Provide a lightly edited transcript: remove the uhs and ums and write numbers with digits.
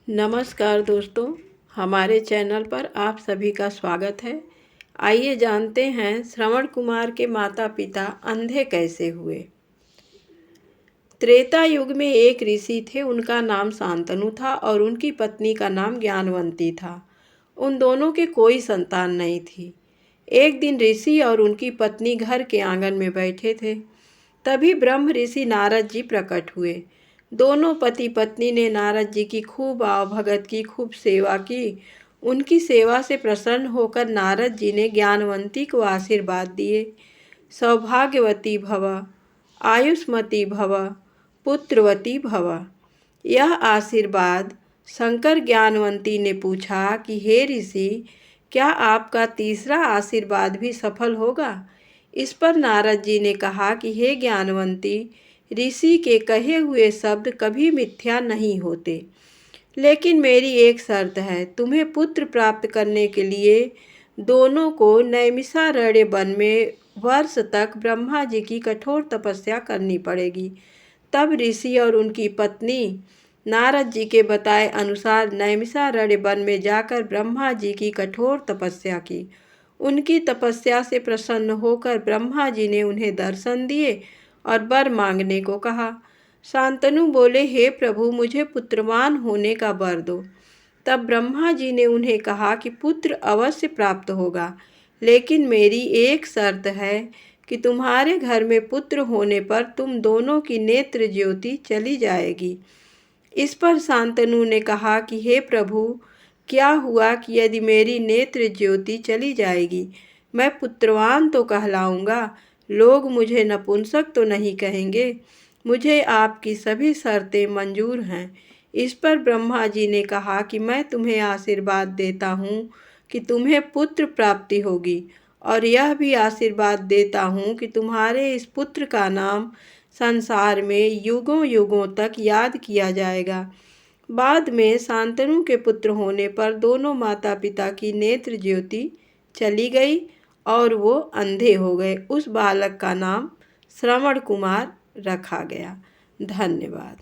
नमस्कार दोस्तों, हमारे चैनल पर आप सभी का स्वागत है। आइए जानते हैं श्रवण कुमार के माता पिता अंधे कैसे हुए। त्रेता युग में एक ऋषि थे, उनका नाम शांतनु था और उनकी पत्नी का नाम ज्ञानवंती था। उन दोनों के कोई संतान नहीं थी। एक दिन ऋषि और उनकी पत्नी घर के आंगन में बैठे थे। तभी ब्रह्म ऋषि नारद जी प्रकट हुए। दोनों पति पत्नी ने नारद जी की खूब आवभगत की, खूब सेवा की। उनकी सेवा से प्रसन्न होकर नारद जी ने ज्ञानवंती को आशीर्वाद दिए। सौभाग्यवती भव, आयुष्मती भव, पुत्रवती भव। यह आशीर्वाद शंकर ज्ञानवंती ने पूछा कि हे ऋषि, क्या आपका तीसरा आशीर्वाद भी सफल होगा? इस पर नारद जी ने कहा कि हे ज्ञानवंती, ऋषि के कहे हुए शब्द कभी मिथ्या नहीं होते, लेकिन मेरी एक शर्त है। तुम्हें पुत्र प्राप्त करने के लिए दोनों को नैमिषारण्य वन में वर्ष तक ब्रह्मा जी की कठोर तपस्या करनी पड़ेगी। तब ऋषि और उनकी पत्नी नारद जी के बताए अनुसार नैमिषारण्य वन में जाकर ब्रह्मा जी की कठोर तपस्या की। उनकी तपस्या से प्रसन्न होकर ब्रह्मा जी ने उन्हें दर्शन दिए और वर मांगने को कहा। शांतनु बोले, हे प्रभु, मुझे पुत्रवान होने का वर दो। तब ब्रह्मा जी ने उन्हें कहा कि पुत्र अवश्य प्राप्त होगा, लेकिन मेरी एक शर्त है कि तुम्हारे घर में पुत्र होने पर तुम दोनों की नेत्र ज्योति चली जाएगी। इस पर शांतनु ने कहा कि हे प्रभु, क्या हुआ कि यदि मेरी नेत्र ज्योति चली जाएगी? मैं पुत्रवान तो कहलाऊंगा, लोग मुझे नपुंसक तो नहीं कहेंगे। मुझे आपकी सभी शर्तें मंजूर हैं। इस पर ब्रह्मा जी ने कहा कि मैं तुम्हें आशीर्वाद देता हूँ कि तुम्हें पुत्र प्राप्ति होगी, और यह भी आशीर्वाद देता हूँ कि तुम्हारे इस पुत्र का नाम संसार में युगों युगों तक याद किया जाएगा। बाद में शांतनु के पुत्र होने पर दोनों माता पिता की नेत्र ज्योति चली गई और वो अंधे हो गए। उस बालक का नाम श्रवण कुमार रखा गया। धन्यवाद।